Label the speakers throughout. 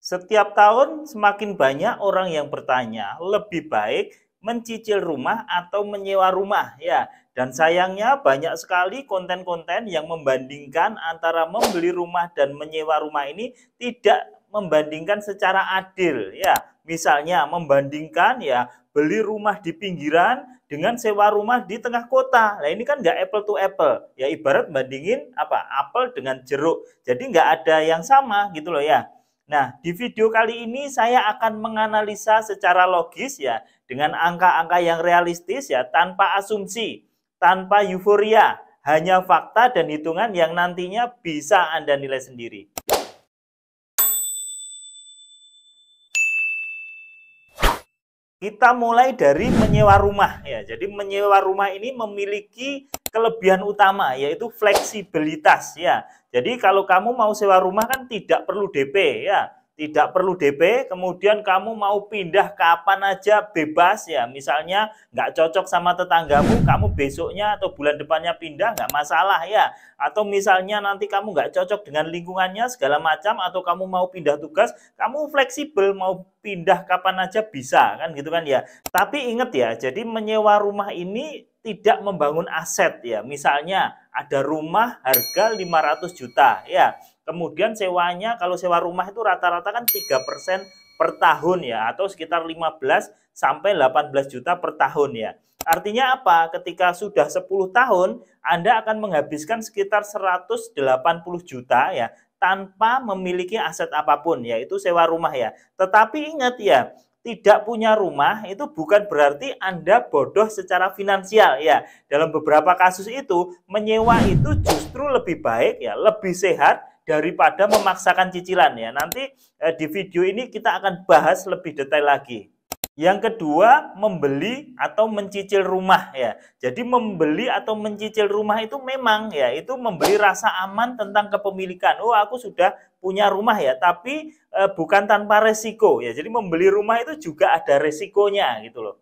Speaker 1: Setiap tahun semakin banyak orang yang bertanya, lebih baik mencicil rumah atau menyewa rumah ya. Dan sayangnya banyak sekali konten-konten yang membandingkan antara membeli rumah dan menyewa rumah ini tidak membandingkan secara adil ya. Misalnya membandingkan ya beli rumah di pinggiran dengan sewa rumah di tengah kota. Nah ini kan nggak apple to apple. Ya ibarat bandingin apa apel dengan jeruk. Jadi nggak ada yang sama gitu loh ya. Nah, di video kali ini saya akan menganalisa secara logis ya, dengan angka-angka yang realistis ya, tanpa asumsi, tanpa euforia, hanya fakta dan hitungan yang nantinya bisa Anda nilai sendiri. Kita mulai dari menyewa rumah ya. Jadi menyewa rumah ini memiliki kelebihan utama yaitu fleksibilitas ya. Jadi kalau kamu mau sewa rumah kan tidak perlu DP ya. Tidak perlu DP, kemudian kamu mau pindah kapan aja bebas ya. Misalnya nggak cocok sama tetanggamu, kamu besoknya atau bulan depannya pindah nggak masalah ya. Atau misalnya nanti kamu nggak cocok dengan lingkungannya segala macam, atau kamu mau pindah tugas, kamu fleksibel mau pindah kapan aja bisa kan gitu kan ya. Tapi ingat ya, jadi menyewa rumah ini tidak membangun aset ya. Misalnya ada rumah harga 500 juta ya. Kemudian sewanya, kalau sewa rumah itu rata-rata kan 3% per tahun ya, atau sekitar 15 sampai 18 juta per tahun ya. Artinya apa? Ketika sudah 10 tahun, Anda akan menghabiskan sekitar 180 juta ya, tanpa memiliki aset apapun, yaitu sewa rumah ya. Tetapi ingat ya, tidak punya rumah itu bukan berarti Anda bodoh secara finansial ya. Dalam beberapa kasus itu, menyewa itu justru lebih baik ya, lebih sehat daripada memaksakan cicilan ya. Nanti di video ini kita akan bahas lebih detail lagi. Yang kedua, membeli atau mencicil rumah ya. Jadi membeli atau mencicil rumah itu memang ya, itu memberi rasa aman tentang kepemilikan. Oh, aku sudah punya rumah ya, tapi bukan tanpa resiko ya. Jadi membeli rumah itu juga ada resikonya gitu loh.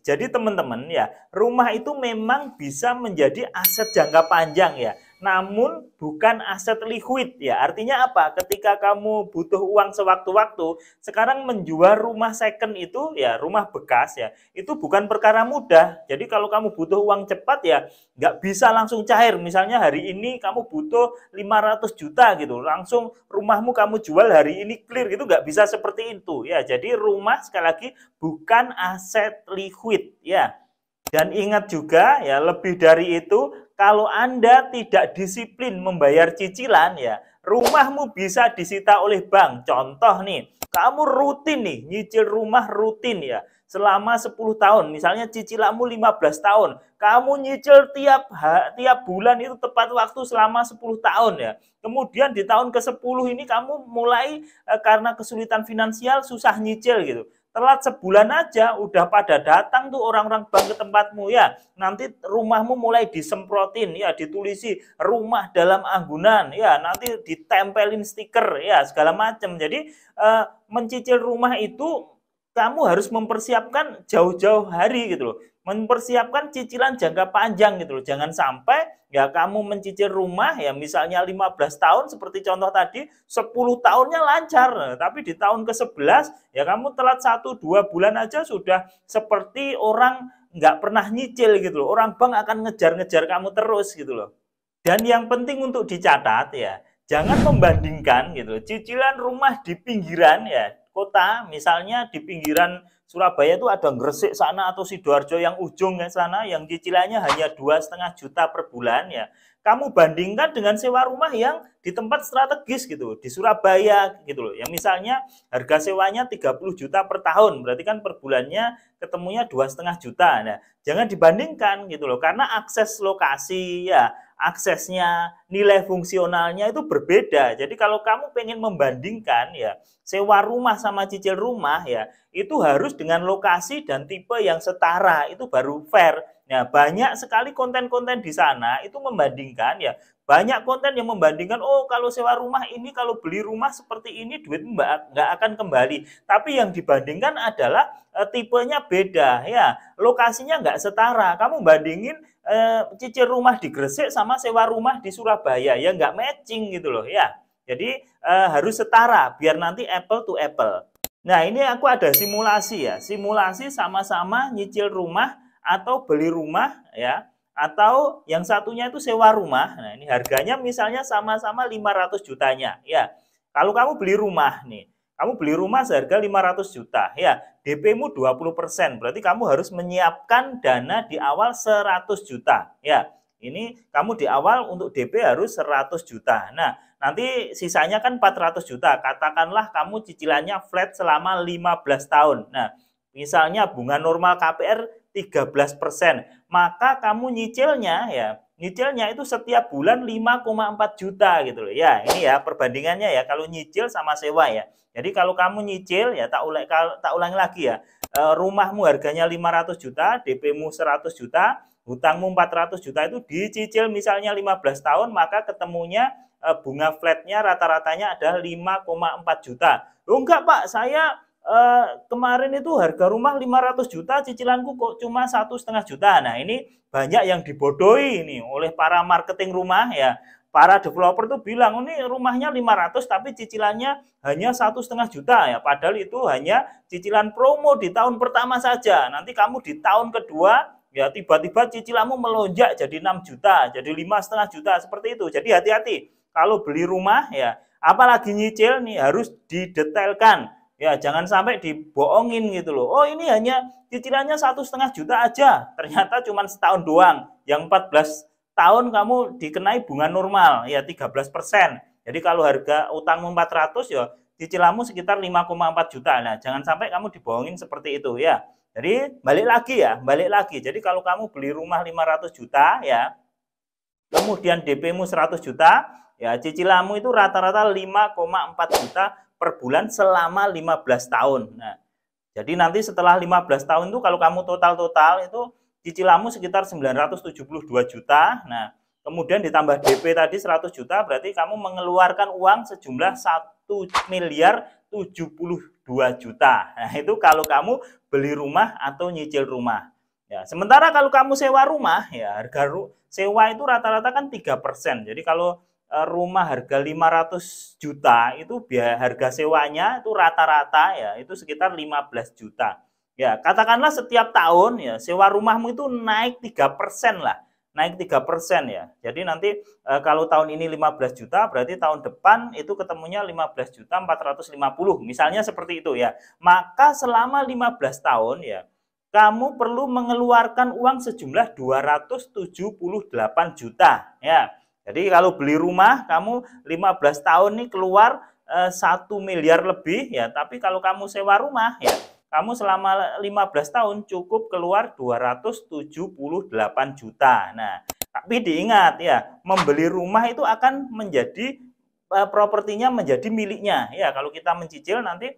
Speaker 1: Jadi teman-teman ya, rumah itu memang bisa menjadi aset jangka panjang ya, namun bukan aset liquid ya. Artinya apa? Ketika kamu butuh uang sewaktu-waktu, sekarang menjual rumah second itu ya, rumah bekas ya, itu bukan perkara mudah. Jadi kalau kamu butuh uang cepat ya, nggak bisa langsung cair. Misalnya hari ini kamu butuh 500 juta gitu, langsung rumahmu kamu jual hari ini clear gitu, nggak bisa seperti itu ya. Jadi rumah sekali lagi bukan aset liquid ya. Dan ingat juga ya, lebih dari itu, kalau Anda tidak disiplin membayar cicilan ya, rumahmu bisa disita oleh bank. Contoh nih, kamu rutin nih nyicil rumah rutin ya, selama 10 tahun, misalnya cicilanmu 15 tahun, kamu nyicil tiap bulan itu tepat waktu selama 10 tahun ya. Kemudian di tahun ke-10 ini kamu mulai karena kesulitan finansial susah nyicil gitu. Telat sebulan aja udah pada datang tuh orang-orang bank ke tempatmu ya. Nanti rumahmu mulai disemprotin ya, ditulisi rumah dalam anggunan ya, nanti ditempelin stiker ya, segala macam. Jadi mencicil rumah itu kamu harus mempersiapkan jauh-jauh hari gitu loh. Mempersiapkan cicilan jangka panjang gitu loh. Jangan sampai ya kamu mencicil rumah ya misalnya 15 tahun seperti contoh tadi, 10 tahunnya lancar. Tapi di tahun ke-11 ya kamu telat 1-2 bulan aja sudah seperti orang nggak pernah nyicil gitu loh. Orang bank akan ngejar-ngejar kamu terus gitu loh. Dan yang penting untuk dicatat ya, jangan membandingkan gitu. Cicilan rumah di pinggiran ya, kota, misalnya di pinggiran Surabaya itu ada Gresik sana atau Sidoarjo yang ujung ke sana yang cicilannya hanya 2,5 juta per bulan ya. Kamu bandingkan dengan sewa rumah yang di tempat strategis gitu, di Surabaya gitu loh. Yang misalnya harga sewanya 30 juta per tahun, berarti kan per bulannya ketemunya 2,5 juta. Nah, jangan dibandingkan gitu loh, karena akses lokasi ya, aksesnya, nilai fungsionalnya itu berbeda. Jadi kalau kamu pengen membandingkan ya, sewa rumah sama cicil rumah ya, itu harus dengan lokasi dan tipe yang setara, itu baru fair. Nah, banyak sekali konten-konten di sana itu membandingkan ya, banyak konten yang membandingkan, oh kalau sewa rumah ini, kalau beli rumah seperti ini duit nggak akan kembali. Tapi yang dibandingkan adalah tipenya beda ya, lokasinya nggak setara. Kamu bandingin cicil rumah di Gresik sama sewa rumah di Surabaya ya nggak matching gitu loh ya. Jadi harus setara biar nanti apple to apple. Nah, ini aku ada simulasi ya. Simulasi sama-sama nyicil rumah atau beli rumah ya. Atau yang satunya itu sewa rumah. Nah, ini harganya misalnya sama-sama 500 jutanya ya. Kalau kamu beli rumah nih, kamu beli rumah seharga 500 juta ya. DP-mu 20%, berarti kamu harus menyiapkan dana di awal 100 juta ya. Ini kamu di awal untuk DP harus 100 juta. Nah, nanti sisanya kan 400 juta. Katakanlah kamu cicilannya flat selama 15 tahun. Nah, misalnya bunga normal KPR 13%, maka kamu nyicilnya itu setiap bulan 5,4 juta gitu loh. Ya, ini ya perbandingannya ya kalau nyicil sama sewa ya. Jadi kalau kamu nyicil ya tak ulangi lagi ya. Rumahmu harganya 500 juta, DP-mu 100 juta, hutangmu 400 juta itu dicicil misalnya 15 tahun, maka ketemunya bunga flatnya rata-ratanya adalah 5,4 juta. Loh enggak Pak, saya kemarin itu harga rumah 500 juta, cicilanku kok cuma 1,5 juta. Nah, ini banyak yang dibodohi nih oleh para marketing rumah ya. Para developer tuh bilang, ini rumahnya 500 tapi cicilannya hanya 1,5 juta ya. Padahal itu hanya cicilan promo di tahun pertama saja. Nanti kamu di tahun kedua ya tiba-tiba cicilanmu melonjak jadi 6 juta, jadi 5,5 juta seperti itu. Jadi hati-hati kalau beli rumah ya, apalagi nyicil nih harus didetailkan. Ya, jangan sampai dibohongin gitu loh. Oh, ini hanya cicilannya 1,5 juta aja. Ternyata cuma setahun doang. Yang 14 tahun kamu dikenai bunga normal, ya 13%. Jadi kalau harga utangmu 400 ya cicilanmu sekitar 5,4 juta. Nah, jangan sampai kamu dibohongin seperti itu ya. Jadi balik lagi. Jadi kalau kamu beli rumah 500 juta ya, kemudian DP-mu 100 juta, ya cicilanmu itu rata-rata 5,4 juta per bulan selama 15 tahun. Nah, jadi nanti setelah 15 tahun itu kalau kamu total itu cicilanmu sekitar 972 juta. Nah, kemudian ditambah DP tadi 100 juta, berarti kamu mengeluarkan uang sejumlah 1 miliar 72 juta. Nah, itu kalau kamu beli rumah atau nyicil rumah. Ya, sementara kalau kamu sewa rumah, ya harga sewa itu rata-rata kan 3%. Jadi kalau rumah harga 500 juta itu biaya harga sewanya itu rata-rata ya itu sekitar 15 juta. Ya, katakanlah setiap tahun ya sewa rumahmu itu naik 3% lah. Naik 3% ya. Jadi nanti kalau tahun ini 15 juta berarti tahun depan itu ketemunya 15 juta 450 misalnya seperti itu ya. Maka selama 15 tahun ya kamu perlu mengeluarkan uang sejumlah 278 juta ya. Jadi kalau beli rumah kamu 15 tahun nih keluar 1 miliar lebih ya, tapi kalau kamu sewa rumah ya, kamu selama 15 tahun cukup keluar 278 juta. Nah, tapi diingat ya, membeli rumah itu akan menjadi propertinya menjadi miliknya. Ya, kalau kita mencicil nanti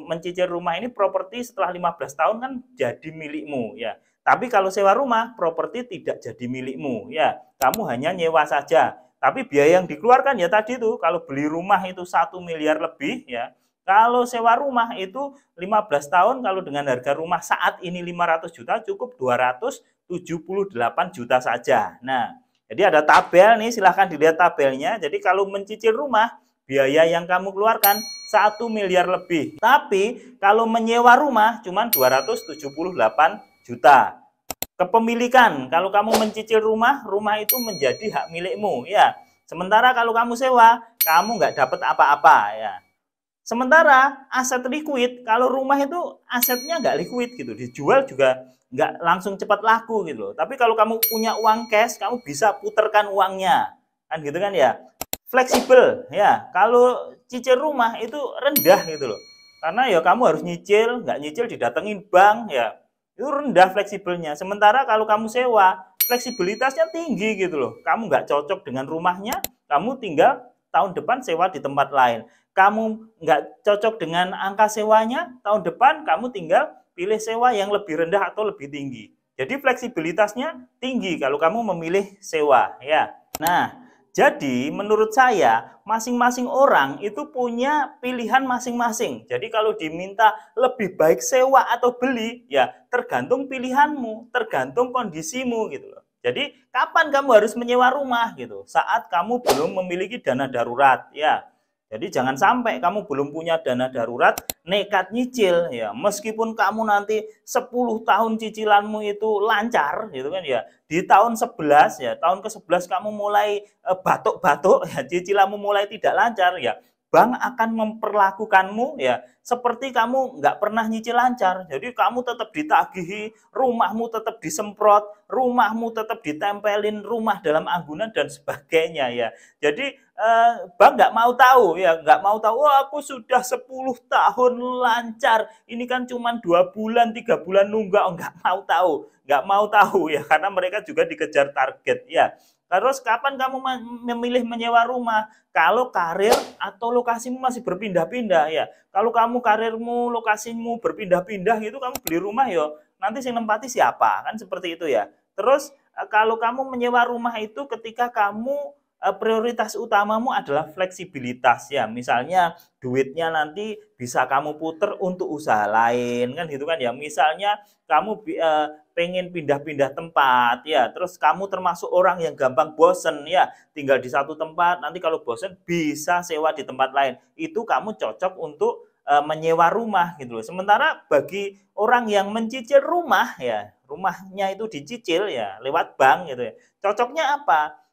Speaker 1: mencicil rumah ini properti setelah 15 tahun kan jadi milikmu ya. Tapi kalau sewa rumah, properti tidak jadi milikmu ya. Kamu hanya nyewa saja. Tapi biaya yang dikeluarkan ya tadi tuh, kalau beli rumah itu 1 miliar lebih ya. Kalau sewa rumah itu 15 tahun, kalau dengan harga rumah saat ini 500 juta cukup 278 juta saja. Nah, jadi ada tabel nih, silahkan dilihat tabelnya. Jadi kalau mencicil rumah, biaya yang kamu keluarkan 1 miliar lebih. Tapi kalau menyewa rumah cuma 278 juta. Kepemilikan, kalau kamu mencicil rumah itu menjadi hak milikmu ya. Sementara kalau kamu sewa, kamu nggak dapat apa-apa ya. Sementara aset liquid, kalau rumah itu asetnya nggak liquid gitu, dijual juga nggak langsung cepat laku gitu. Tapi kalau kamu punya uang cash, kamu bisa putarkan uangnya, kan gitu kan ya. Fleksibel ya, kalau cicil rumah itu rendah gitu loh. Karena ya kamu harus nyicil, nggak nyicil didatengin bank ya. Itu rendah fleksibelnya. Sementara kalau kamu sewa, fleksibilitasnya tinggi gitu loh. Kamu nggak cocok dengan rumahnya, kamu tinggal tahun depan sewa di tempat lain. Kamu nggak cocok dengan angka sewanya, tahun depan kamu tinggal pilih sewa yang lebih rendah atau lebih tinggi. Jadi fleksibilitasnya tinggi kalau kamu memilih sewa ya. Nah, jadi menurut saya masing-masing orang itu punya pilihan masing-masing. Jadi kalau diminta lebih baik sewa atau beli, ya tergantung pilihanmu, tergantung kondisimu gitu loh. Jadi kapan kamu harus menyewa rumah gitu? Saat kamu belum memiliki dana darurat ya. Jadi jangan sampai kamu belum punya dana darurat nekat nyicil ya. Meskipun kamu nanti 10 tahun cicilanmu itu lancar gitu kan ya. Di tahun 11 ya, tahun ke-11 kamu mulai batuk-batuk ya, cicilanmu mulai tidak lancar ya. Bank akan memperlakukanmu ya seperti kamu nggak pernah nyicil lancar. Jadi kamu tetap ditagihi, rumahmu tetap disemprot, rumahmu tetap ditempelin rumah dalam anggunan dan sebagainya ya. Jadi bank nggak mau tahu ya, nggak mau tahu, oh aku sudah 10 tahun lancar, ini kan cuma 2 bulan, 3 bulan nunggak, oh, nggak mau tahu ya, karena mereka juga dikejar target ya. Terus kapan kamu memilih menyewa rumah? Kalau karir atau lokasimu masih berpindah-pindah ya. Kalau kamu karirmu, lokasimu berpindah-pindah gitu, kamu beli rumah yo, nanti yang nempati siapa? Kan seperti itu ya. Terus kalau kamu menyewa rumah itu ketika kamu prioritas utamamu adalah fleksibilitas ya. Misalnya duitnya nanti bisa kamu puter untuk usaha lain kan gitu kan ya. Misalnya kamu pengen pindah-pindah tempat ya, terus kamu termasuk orang yang gampang bosen ya, tinggal di satu tempat, nanti kalau bosen bisa sewa di tempat lain, itu kamu cocok untuk menyewa rumah gitu loh. Sementara bagi orang yang mencicil rumah ya, rumahnya itu dicicil ya lewat bank gitu ya, cocoknya apa?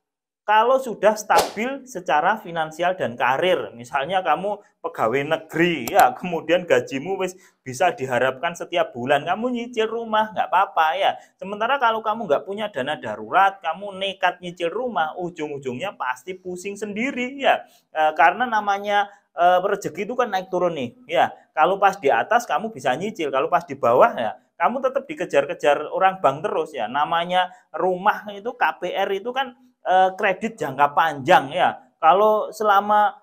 Speaker 1: Kalau sudah stabil secara finansial dan karir, misalnya kamu pegawai negeri ya, kemudian gajimu bisa diharapkan setiap bulan, kamu nyicil rumah nggak apa-apa ya. Sementara kalau kamu nggak punya dana darurat, kamu nekat nyicil rumah, ujung-ujungnya pasti pusing sendiri ya. Karena namanya rezeki itu kan naik turun nih ya. Kalau pas di atas kamu bisa nyicil, kalau pas di bawah ya kamu tetap dikejar-kejar orang bank terus ya. Namanya rumah itu KPR itu kan kredit jangka panjang ya. Kalau selama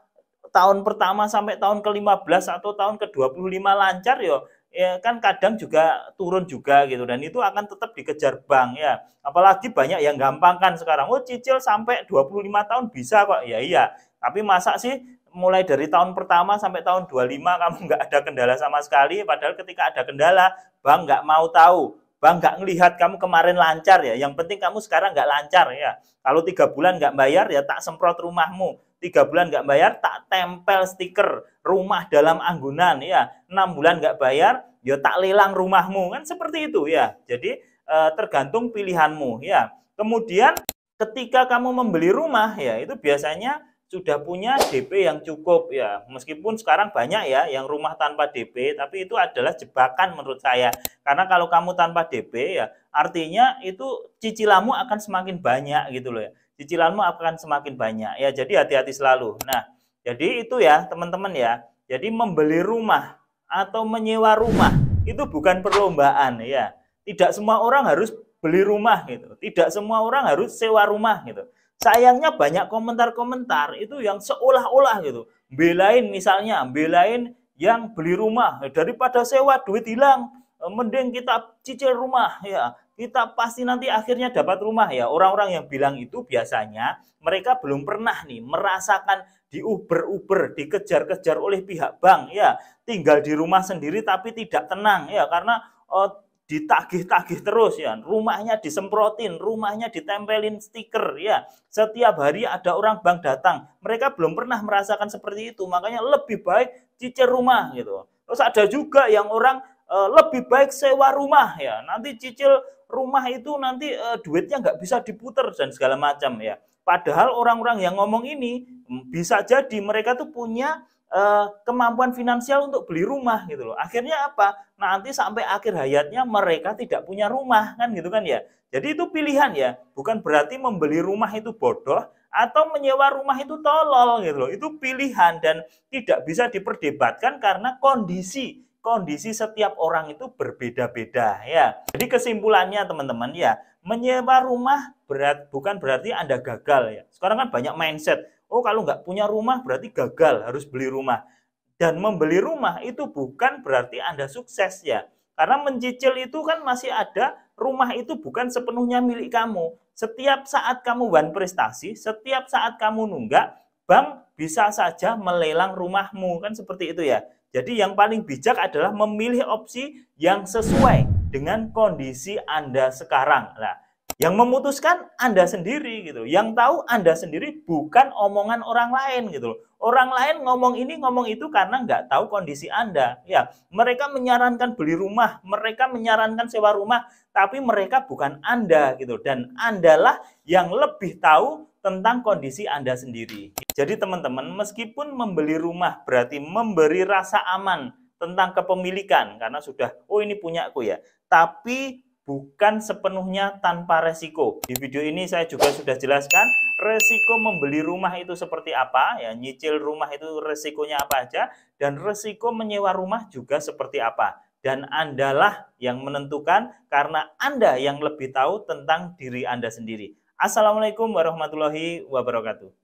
Speaker 1: tahun pertama sampai tahun ke-15 atau tahun ke-25 lancar ya kan kadang juga turun juga gitu, dan itu akan tetap dikejar bank ya. Apalagi banyak yang gampang kan sekarang, oh cicil sampai 25 tahun bisa kok. Ya iya, tapi masa sih mulai dari tahun pertama sampai tahun 25 kamu nggak ada kendala sama sekali, padahal ketika ada kendala bank nggak mau tahu. Bang nggak ngelihat kamu kemarin lancar ya, yang penting kamu sekarang nggak lancar ya. Kalau 3 bulan nggak bayar ya tak semprot rumahmu, 3 bulan nggak bayar tak tempel stiker rumah dalam anggunan ya, 6 bulan nggak bayar ya tak lelang rumahmu, kan seperti itu ya. Jadi tergantung pilihanmu ya. Kemudian ketika kamu membeli rumah ya, itu biasanya sudah punya DP yang cukup ya. Meskipun sekarang banyak ya yang rumah tanpa DP, tapi itu adalah jebakan menurut saya. Karena kalau kamu tanpa DP ya, artinya itu cicilanmu akan semakin banyak gitu loh ya. Cicilanmu akan semakin banyak ya. Jadi hati-hati selalu. Nah, jadi itu ya teman-teman ya. Jadi membeli rumah atau menyewa rumah itu bukan perlombaan ya. Tidak semua orang harus beli rumah gitu. Tidak semua orang harus sewa rumah gitu. Sayangnya banyak komentar-komentar itu yang seolah-olah gitu, belain yang beli rumah daripada sewa duit hilang, mending kita cicil rumah ya, kita pasti nanti akhirnya dapat rumah ya. Orang-orang yang bilang itu biasanya mereka belum pernah nih merasakan diuber-uber, dikejar-kejar oleh pihak bank ya, tinggal di rumah sendiri tapi tidak tenang ya, karena ditagih-tagih terus ya, rumahnya disemprotin, rumahnya ditempelin stiker ya, setiap hari ada orang bank datang, mereka belum pernah merasakan seperti itu, makanya lebih baik cicil rumah gitu. Terus ada juga yang orang lebih baik sewa rumah ya, nanti cicil rumah itu nanti duitnya nggak bisa diputer dan segala macam ya. Padahal orang-orang yang ngomong ini bisa jadi mereka tuh punya kemampuan finansial untuk beli rumah gitu loh. Akhirnya apa? Nanti sampai akhir hayatnya mereka tidak punya rumah kan gitu kan ya. Jadi itu pilihan ya, bukan berarti membeli rumah itu bodoh atau menyewa rumah itu tolol gitu loh. Itu pilihan dan tidak bisa diperdebatkan karena kondisi setiap orang itu berbeda-beda ya. Jadi kesimpulannya teman-teman ya, menyewa rumah bukan berarti Anda gagal ya. Sekarang kan banyak mindset, oh kalau nggak punya rumah berarti gagal, harus beli rumah. Dan membeli rumah itu bukan berarti Anda sukses ya. Karena mencicil itu kan masih ada, rumah itu bukan sepenuhnya milik kamu. Setiap saat kamu prestasi, setiap saat kamu nunggak, bank bisa saja melelang rumahmu, kan seperti itu ya. Jadi yang paling bijak adalah memilih opsi yang sesuai dengan kondisi Anda sekarang. Nah, Yang memutuskan Anda sendiri gitu. Yang tahu Anda sendiri, bukan omongan orang lain gitu loh. Orang lain ngomong ini ngomong itu karena nggak tahu kondisi Anda. Ya, mereka menyarankan beli rumah, mereka menyarankan sewa rumah, tapi mereka bukan Anda gitu. Dan Andalah yang lebih tahu tentang kondisi Anda sendiri. Jadi teman-teman, meskipun membeli rumah berarti memberi rasa aman tentang kepemilikan karena sudah, oh ini punyaku ya. Tapi bukan sepenuhnya tanpa resiko. Di video ini saya juga sudah jelaskan resiko membeli rumah itu seperti apa, ya, nyicil rumah itu resikonya apa aja, dan resiko menyewa rumah juga seperti apa. Dan Andalah yang menentukan karena Anda yang lebih tahu tentang diri Anda sendiri. Assalamualaikum warahmatullahi wabarakatuh.